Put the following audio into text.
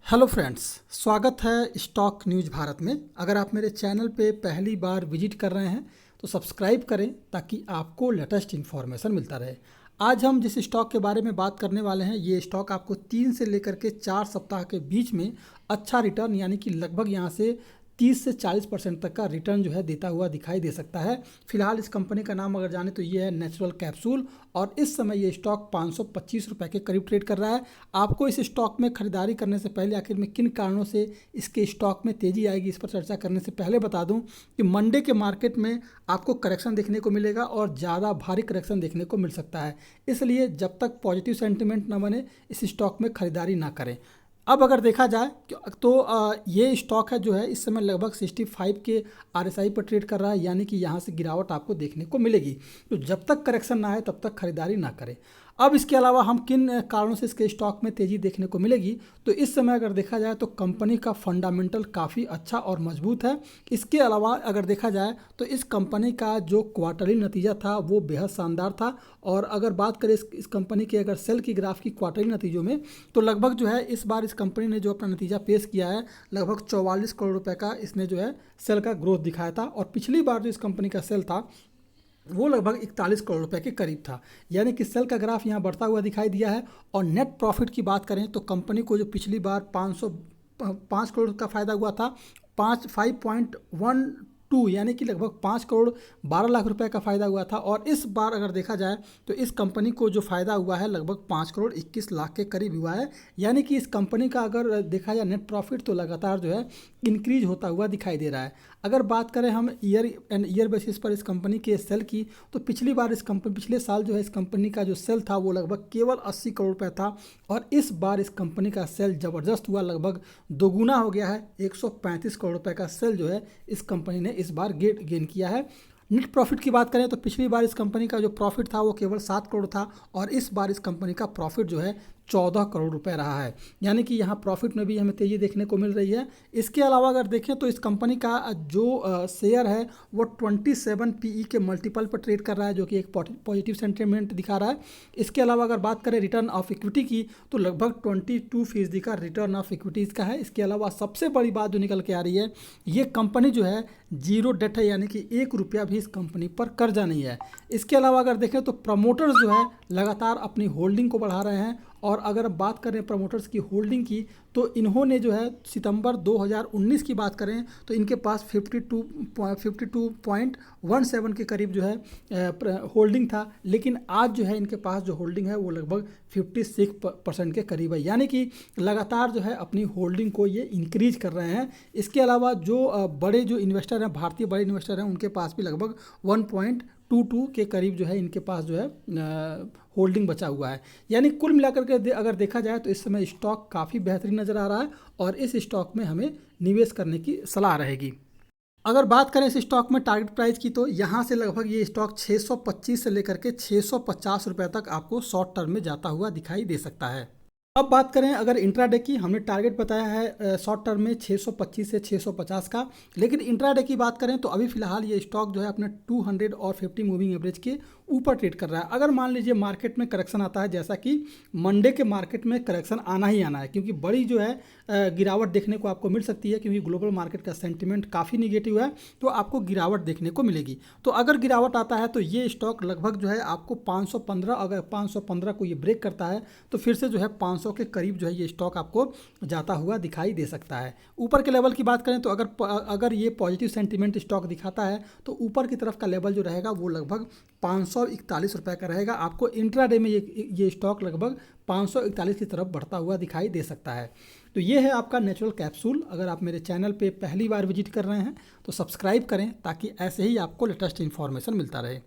Hello friends, स्वागत है stock news Bharat में। अगर आप मेरे चैनल पे पहली बार विजिट कर रहे हैं तो सब्सक्राइब करें ताकि आपको लेटेस्ट इन्फॉर्मेशन मिलता रहे। आज हम जिस स्टॉक के बारे में बात करने वाले हैं, ये स्टॉक आपको 3 से लेकर के 4 सप्ताह के बीच में अच्छा रिटर्न यानी कि लगभग यहाँ से 30 से 40% तक का रिटर्न जो है देता हुआ दिखाई दे सकता है। फिलहाल इस कंपनी का नाम अगर जाने तो ये है नेचुरल कैप्सूल और इस समय ये स्टॉक 525 रुपये के करीब ट्रेड कर रहा है। आपको इस स्टॉक में खरीदारी करने से पहले आखिर में किन कारणों से इसके स्टॉक में तेज़ी आएगी, इस पर चर्चा करने से पहले बता दूं कि मंडे के मार्केट में आपको करेक्शन देखने को मिलेगा और ज़्यादा भारी करेक्शन देखने को मिल सकता है। इसलिए जब तक पॉजिटिव सेंटिमेंट न बने इस स्टॉक में खरीदारी ना करें। अब अगर देखा जाए तो ये स्टॉक है जो है इस समय लगभग 65 के आरएसआई पर ट्रेड कर रहा है, यानी कि यहाँ से गिरावट आपको देखने को मिलेगी। तो जब तक करेक्शन ना आए तब तक खरीदारी ना करें। अब इसके अलावा हम किन कारणों से इसके स्टॉक में तेज़ी देखने को मिलेगी, तो इस समय अगर देखा जाए तो कंपनी का फंडामेंटल काफ़ी अच्छा और मजबूत है। इसके अलावा अगर देखा जाए तो इस कंपनी का जो क्वार्टरली नतीजा था वो बेहद शानदार था। और अगर बात करें इस कंपनी के अगर सेल की ग्राफ की क्वार्टरली नतीजों में, तो लगभग जो है इस बार इस कंपनी ने जो अपना नतीजा पेश किया है लगभग 44 करोड़ रुपए का इसने जो है सेल का ग्रोथ दिखाया था। और पिछली बार जो इस कंपनी का सेल था वो लगभग 41 करोड़ रुपए के करीब था, यानी कि सेल का ग्राफ यहाँ बढ़ता हुआ दिखाई दिया है। और नेट प्रॉफिट की बात करें तो कंपनी को जो पिछली बार 505 करोड़ का फ़ायदा हुआ था, 5.12 यानी कि लगभग 5 करोड़ 12 लाख रुपए का फ़ायदा हुआ था। और इस बार अगर देखा जाए तो इस कंपनी को जो फ़ायदा हुआ है लगभग 5 करोड़ 21 लाख के करीब हुआ है, यानी कि इस कंपनी का अगर देखा जाए नेट प्रॉफिट तो लगातार जो है इंक्रीज होता हुआ दिखाई दे रहा है। अगर बात करें हम ईयर बेसिस पर इस कंपनी के सेल की, तो पिछले साल जो है इस कंपनी का जो सेल था वो लगभग केवल 80 करोड़ रुपए था। और इस बार इस कंपनी का सेल ज़बरदस्त हुआ, लगभग दोगुना हो गया है। 135 करोड़ रुपए का सेल जो है इस कंपनी ने इस बार गेन किया है। नेट प्रॉफिट की बात करें तो पिछली बार इस कंपनी का जो प्रॉफिट था वो केवल 7 करोड़ था और इस बार इस कंपनी का प्रॉफिट जो है 14 करोड़ रुपए रहा है, यानी कि यहाँ प्रॉफिट में भी हमें तेज़ी देखने को मिल रही है। इसके अलावा अगर देखें तो इस कंपनी का जो शेयर है वो 27 पीई के मल्टीपल पर ट्रेड कर रहा है, जो कि एक पॉजिटिव सेंटिमेंट दिखा रहा है। इसके अलावा अगर बात करें रिटर्न ऑफ इक्विटी की, तो लगभग 22% का रिटर्न ऑफ इक्विटी इसका है। इसके अलावा सबसे बड़ी बात जो निकल के आ रही है, ये कंपनी जो है जीरो डेट है, यानी कि 1 रुपया भी इस कंपनी पर कर्जा नहीं है। इसके अलावा अगर देखें तो प्रमोटर्स जो है लगातार अपनी होल्डिंग को बढ़ा रहे हैं। और अगर बात करें प्रमोटर्स की होल्डिंग की, तो इन्होंने जो है सितंबर 2019 की बात करें तो इनके पास 52.17 के करीब जो है होल्डिंग था, लेकिन आज जो है इनके पास जो होल्डिंग है वो लगभग 56% के करीब है, यानी कि लगातार जो है अपनी होल्डिंग को ये इंक्रीज कर रहे हैं। इसके अलावा जो बड़े जो इन्वेस्टर हैं, भारतीय बड़े इन्वेस्टर हैं, उनके पास भी लगभग 1.22 के करीब जो है इनके पास जो है होल्डिंग बचा हुआ है। यानी कुल मिलाकर के अगर देखा जाए तो इस समय स्टॉक काफ़ी बेहतरीन नज़र आ रहा है और इस स्टॉक में हमें निवेश करने की सलाह रहेगी। अगर बात करें इस स्टॉक में टारगेट प्राइस की, तो यहाँ से लगभग ये स्टॉक 625 से लेकर के 650 रुपये तक आपको शॉर्ट टर्म में जाता हुआ दिखाई दे सकता है। अब बात करें अगर इंट्राडे की, हमने टारगेट बताया है शॉर्ट टर्म में 625 से 650 का, लेकिन इंट्राडे की बात करें तो अभी फिलहाल ये स्टॉक जो है अपने 200 और 50 मूविंग एवरेज के ऊपर ट्रेड कर रहा है। अगर मान लीजिए मार्केट में करेक्शन आता है, जैसा कि मंडे के मार्केट में करेक्शन आना ही आना है, क्योंकि बड़ी जो है गिरावट देखने को आपको मिल सकती है, क्योंकि ग्लोबल मार्केट का सेंटिमेंट काफ़ी निगेटिव है, तो आपको गिरावट देखने को मिलेगी। तो अगर गिरावट आता है तो ये स्टॉक लगभग जो है आपको 515, अगर 515 को ये ब्रेक करता है तो फिर से जो है 500 के करीब जो है ये स्टॉक आपको जाता हुआ दिखाई दे सकता है। ऊपर के लेवल की बात करें तो अगर ये पॉजिटिव सेंटिमेंट स्टॉक दिखाता है तो ऊपर की तरफ का लेवल जो रहेगा वो लगभग 541 रुपये का रहेगा। आपको इंट्राडे में ये स्टॉक लगभग 541 की तरफ बढ़ता हुआ दिखाई दे सकता है। तो ये है आपका नेचुरल कैप्सूल। अगर आप मेरे चैनल पे पहली बार विजिट कर रहे हैं तो सब्सक्राइब करें ताकि ऐसे ही आपको लेटेस्ट इन्फॉर्मेशन मिलता रहे।